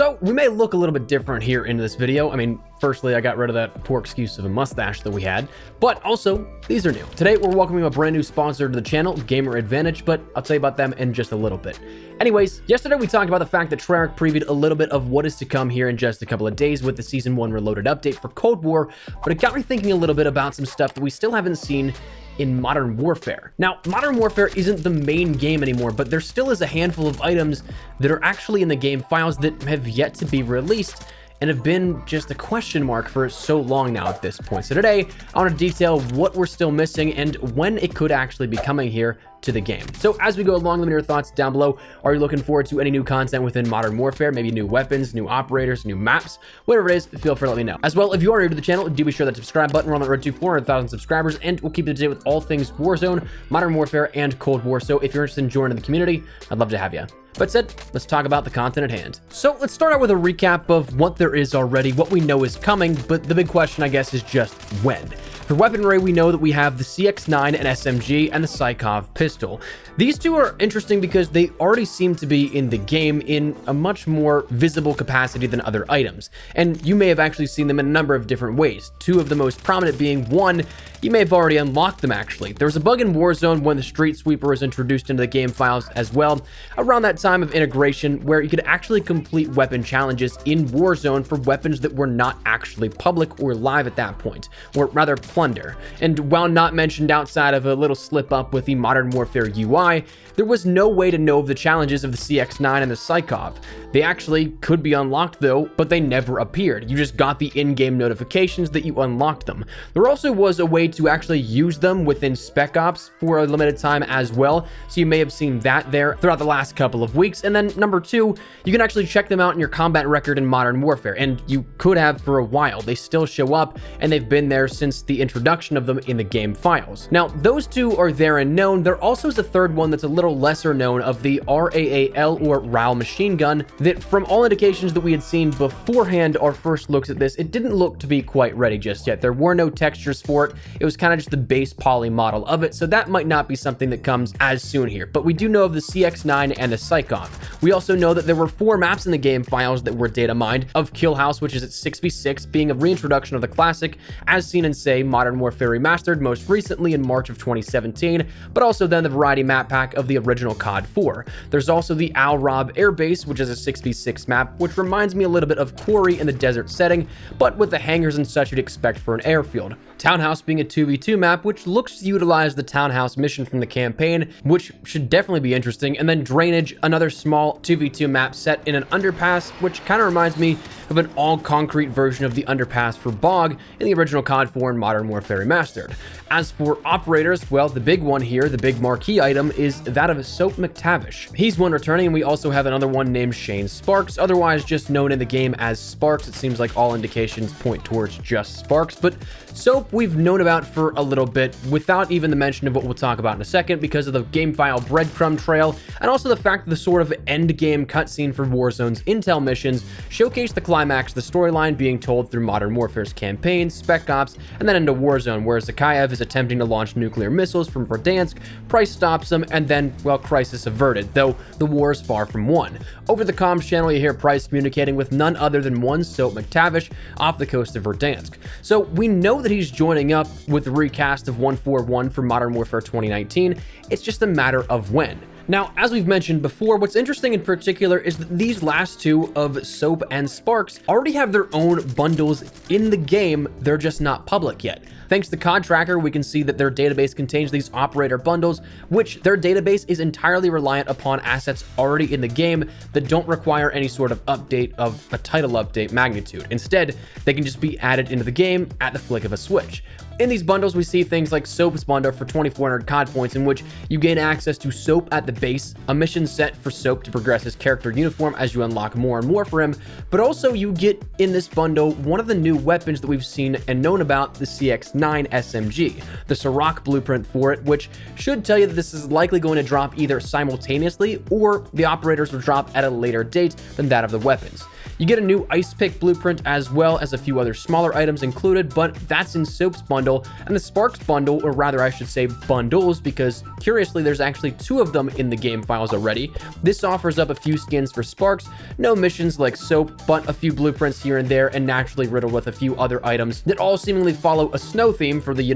So we may look a little bit different here in this video. I mean, firstly, I got rid of that poor excuse of a mustache that we had, but also these are new. Today, we're welcoming a brand new sponsor to the channel, GamerAdvantage, but I'll tell you about them in just a little bit. Anyways, yesterday we talked about the fact that Treyarch previewed a little bit of what is to come here in just a couple of days with the Season 1 Reloaded update for Cold War, but it got me thinking a little bit about some stuff that we still haven't seen in Modern Warfare. Now, Modern Warfare isn't the main game anymore, but there still is a handful of items that are actually in the game files that have yet to be released and have been just a question mark for so long now at this point. So today, I want to detail what we're still missing and when it could actually be coming here to the game. So as we go along, let me know your thoughts down below. Are you looking forward to any new content within Modern Warfare? Maybe new weapons, new operators, new maps, whatever it is, feel free to let me know. As well, if you are new to the channel, do be sure that subscribe button. We're on the road to 400,000 subscribers, and we'll keep you up to date with all things Warzone, Modern Warfare, and Cold War. So if you're interested in joining the community, I'd love to have you. But said, let's talk about the content at hand. So let's start out with a recap of what there is already, what we know is coming, but the big question, I guess, is just when. For weaponry, we know that we have the CX-9 and SMG and the Psychov pistol. These two are interesting because they already seem to be in the game in a much more visible capacity than other items. And you may have actually seen them in a number of different ways. Two of the most prominent being, one, you may have already unlocked them actually. There was a bug in Warzone when the Street Sweeper was introduced into the game files as well, around that time of integration, where you could actually complete weapon challenges in Warzone for weapons that were not actually public or live at that point, or rather plunder. And while not mentioned outside of a little slip up with the Modern Warfare UI, there was no way to know of the challenges of the CX-9 and the Psychov. They actually could be unlocked though, but they never appeared. You just got the in-game notifications that you unlocked them. There also was a way to actually use them within Spec Ops for a limited time as well, so you may have seen that there throughout the last couple of weeks. And then number two, you can actually check them out in your combat record in Modern Warfare, and you could have for a while. They still show up, and they've been there since the introduction of them in the game files. Now, those two are there and known. There also is a third one that's a little lesser known of the RAAL or RAL machine gun that, from all indications that we had seen beforehand our first looks at this, it didn't look to be quite ready just yet. There were no textures for it. It was kind of just the base poly model of it, so that might not be something that comes as soon here. But we do know of the CX-9 and the Psychov. We also know that there were 4 maps in the game files that were data mined, of Kill House, which is at 6v6, being a reintroduction of the classic as seen in, say, Modern Warfare Remastered most recently in March of 2017, but also then the variety map pack of the original COD 4. There's also the Al Rob Air Base, which is a 6v6 map, which reminds me a little bit of Quarry in the desert setting, but with the hangars and such you'd expect for an airfield. Townhouse being a 2v2 map, which looks to utilize the Townhouse mission from the campaign, which should definitely be interesting. And then Drainage, another small 2v2 map set in an underpass, which kind of reminds me of an all-concrete version of the underpass for Bog in the original COD 4 and Modern Warfare Remastered. As for operators, well, the big one here, the big marquee item, is that of Soap McTavish. He's one returning, and we also have another one named Shane Sparks, otherwise just known in the game as Sparks. It seems like all indications point towards just Sparks, but Soap we've known about for a little bit without even the mention of what we'll talk about in a second because of the game file breadcrumb trail, and also the fact that the sort of end game cutscene for Warzone's intel missions showcased the climax of the storyline being told through Modern Warfare's campaign, Spec Ops, and then into Warzone, where Zakayev is attempting to launch nuclear missiles from Verdansk. Price stops him, and then, well, crisis averted, though the war is far from won. Over the comms channel, you hear Price communicating with none other than one Soap McTavish off the coast of Verdansk. So we know that he's joining up with the recast of 141 for Modern Warfare 2019. It's just a matter of when. Now, as we've mentioned before, what's interesting in particular is that these last two of Soap and Sparks already have their own bundles in the game. They're just not public yet. Thanks to COD Tracker, we can see that their database contains these operator bundles, which their database is entirely reliant upon assets already in the game that don't require any sort of update of a title update magnitude. Instead, they can just be added into the game at the flick of a switch. In these bundles, we see things like Soap's bundle for 2,400 COD points, in which you gain access to Soap at the base, a mission set for Soap to progress his character uniform as you unlock more and more for him, but also you get in this bundle one of the new weapons that we've seen and known about, the CX-9 SMG, the Sirach blueprint for it, which should tell you that this is likely going to drop either simultaneously or the operators will drop at a later date than that of the weapons. You get a new ice pick blueprint as well as a few other smaller items included, but that's in Soap's bundle, and the Sparks bundle, or rather I should say bundles, because curiously there's actually 2 of them in the game files already. This offers up a few skins for Sparks, no missions like Soap, but a few blueprints here and there, and naturally riddled with a few other items that all seemingly follow a snow theme for the,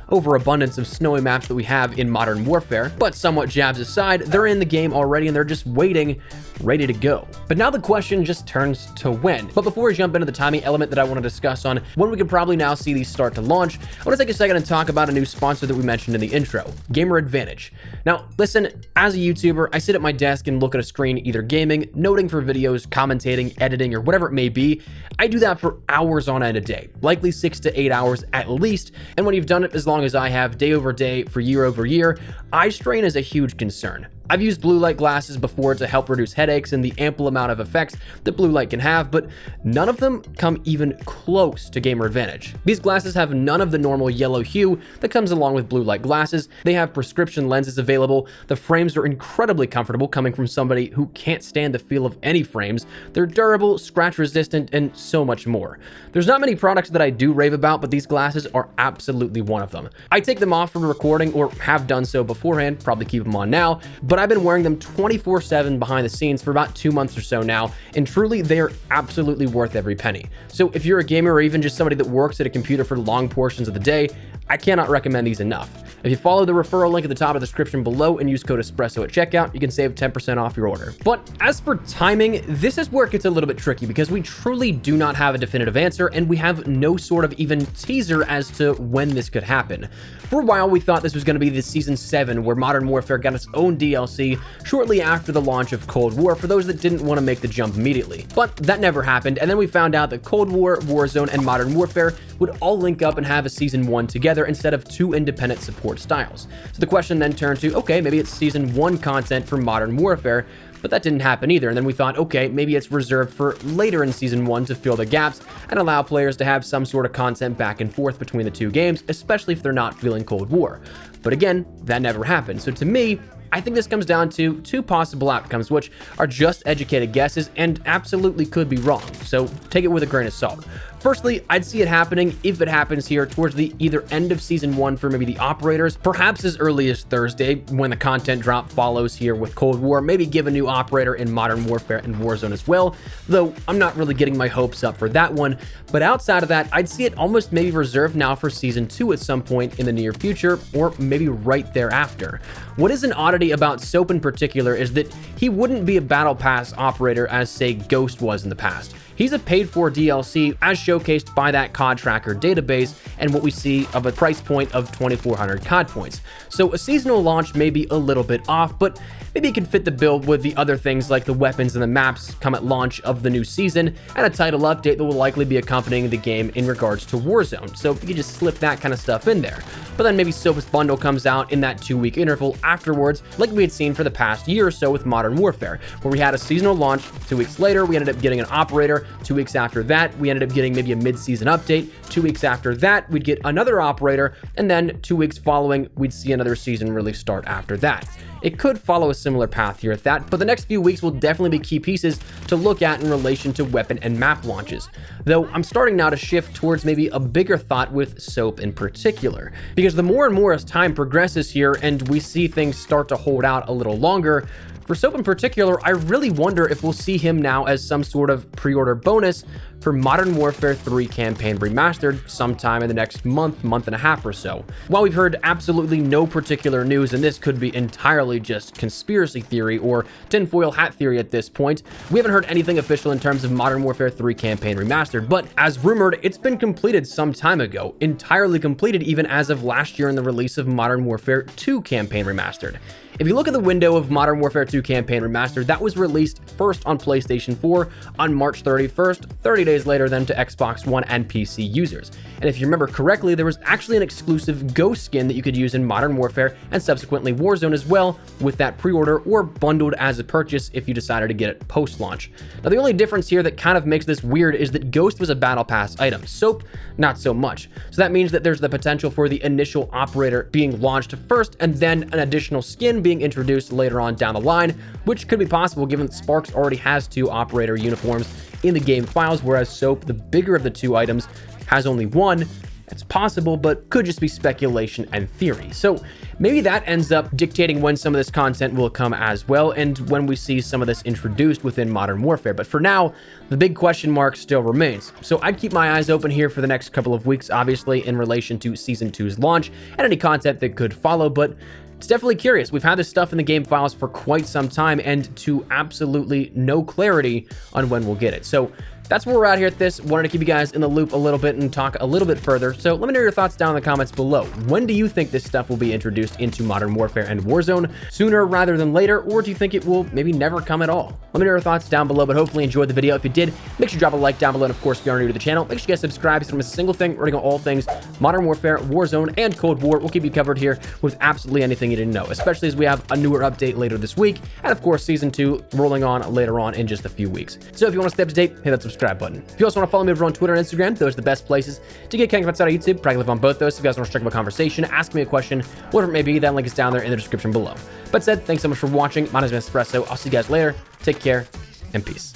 overabundance of snowy maps that we have in Modern Warfare. But somewhat jabs aside, they're in the game already and they're just waiting, ready to go. But now the question just turns to when. But before we jump into the timing element that I want to discuss on when we could probably now see these start to launch, I want to take a second and talk about a new sponsor that we mentioned in the intro, GamerAdvantage. Now, listen, as a YouTuber, I sit at my desk and look at a screen either gaming, noting for videos, commentating, editing, or whatever it may be. I do that for hours on end a day, likely 6 to 8 hours at least, and when you've done it as long as I have, day over day, for year over year, eye strain is a huge concern. I've used blue light glasses before to help reduce headaches and the ample amount of effects that blue light can have, but none of them come even close to GamerAdvantage. These glasses have none of the normal yellow hue that comes along with blue light glasses. They have prescription lenses available. The frames are incredibly comfortable, coming from somebody who can't stand the feel of any frames. They're durable, scratch resistant, and so much more. There's not many products that I do rave about, but these glasses are absolutely one of them. I take them off for recording, or have done so beforehand, probably keep them on now, but I've been wearing them 24/7 behind the scenes for about 2 months or so now, and truly they are absolutely worth every penny. So if you're a gamer or even just somebody that works at a computer for long portions of the day, I cannot recommend these enough. If you follow the referral link at the top of the description below and use code espresso at checkout, you can save 10% off your order. But as for timing, this is where it gets a little bit tricky because we truly do not have a definitive answer and we have no sort of even teaser as to when this could happen. For a while, we thought this was going to be the Season 7 where Modern Warfare got its own DLC shortly after the launch of Cold War for those that didn't want to make the jump immediately. But that never happened, and then we found out that Cold War, Warzone, and Modern Warfare would all link up and have a Season 1 together instead of 2 independent support styles. So the question then turned to, okay, maybe it's Season 1 content for Modern Warfare, but that didn't happen either. And then we thought, okay, maybe it's reserved for later in Season 1 to fill the gaps and allow players to have some sort of content back and forth between the 2 games, especially if they're not feeling Cold War. But again, that never happened. So to me, I think this comes down to 2 possible outcomes, which are just educated guesses and absolutely could be wrong. So take it with a grain of salt. Firstly, I'd see it happening if it happens here towards the either end of Season 1 for maybe the operators, perhaps as early as Thursday when the content drop follows here with Cold War, maybe give a new operator in Modern Warfare and Warzone as well, though I'm not really getting my hopes up for that one. But outside of that, I'd see it almost maybe reserved now for Season 2 at some point in the near future, or maybe right thereafter. What is an oddity about Soap in particular is that he wouldn't be a Battle Pass operator as, say, Ghost was in the past. He's a paid-for DLC as showcased by that COD tracker database and what we see of a price point of 2,400 COD points. So a seasonal launch may be a little bit off, but maybe it can fit the bill with the other things like the weapons and the maps come at launch of the new season and a title update that will likely be accompanying the game in regards to Warzone. So you can just slip that kind of stuff in there. But then maybe Soap's bundle comes out in that 2-week interval afterwards, like we had seen for the past year or so with Modern Warfare, where we had a seasonal launch, 2 weeks later we ended up getting an operator, 2 weeks after that we ended up getting maybe a mid-season update, 2 weeks after that we'd get another operator, and then 2 weeks following we'd see another season really start after that. It could follow a similar path here at that, but the next few weeks will definitely be key pieces to look at in relation to weapon and map launches. Though I'm starting now to shift towards maybe a bigger thought with Soap in particular, because the more and more as time progresses here and we see things start to hold out a little longer, for Soap in particular, I really wonder if we'll see him now as some sort of pre-order bonus for Modern Warfare 3 Campaign Remastered sometime in the next month and a half or so. While we've heard absolutely no particular news, and this could be entirely just conspiracy theory or tinfoil hat theory at this point, we haven't heard anything official in terms of Modern Warfare 3 Campaign Remastered, but as rumored, it's been completed some time ago, entirely completed even as of last year in the release of Modern Warfare 2 Campaign Remastered. If you look at the window of Modern Warfare 2 Campaign Remastered, that was released first on PlayStation 4 on March 31st, 30 days later then to Xbox One and PC users. And if you remember correctly, there was actually an exclusive Ghost skin that you could use in Modern Warfare and subsequently Warzone as well with that pre-order or bundled as a purchase if you decided to get it post-launch. Now the only difference here that kind of makes this weird is that Ghost was a Battle Pass item, Soap not so much. So that means that there's the potential for the initial operator being launched first and then an additional skin, being introduced later on down the line, which could be possible given that Sparks already has 2 operator uniforms in the game files, whereas Soap, the bigger of the 2 items, has only 1. It's possible, but could just be speculation and theory. So maybe that ends up dictating when some of this content will come as well, and when we see some of this introduced within Modern Warfare. But for now, the big question mark still remains. So I'd keep my eyes open here for the next couple of weeks, obviously, in relation to Season 2's launch and any content that could follow, but it's definitely curious. We've had this stuff in the game files for quite some time, and to absolutely no clarity on when we'll get it. So that's where we're at here at this. Wanted to keep you guys in the loop a little bit and talk a little bit further. So let me know your thoughts down in the comments below. When do you think this stuff will be introduced into Modern Warfare and Warzone? Sooner rather than later, or do you think it will maybe never come at all? Let me know your thoughts down below, but hopefully you enjoyed the video. If you did, make sure you drop a like down below. And of course, if you are new to the channel, make sure you guys subscribe so you don't miss a single thing regarding all things Modern Warfare, Warzone, and Cold War. We'll keep you covered here with absolutely anything you didn't know, especially as we have a newer update later this week. And of course, Season 2 rolling on later on in just a few weeks. So if you want to stay up to date, hit that subscribe button. If you also want to follow me over on Twitter and Instagram, those are the best places to get connected outside of YouTube. Probably live on both those. So if you guys want to strike up a conversation, ask me a question, whatever it may be, that link is down there in the description below. But said, thanks so much for watching. My name is Espresso. I'll see you guys later. Take care and peace.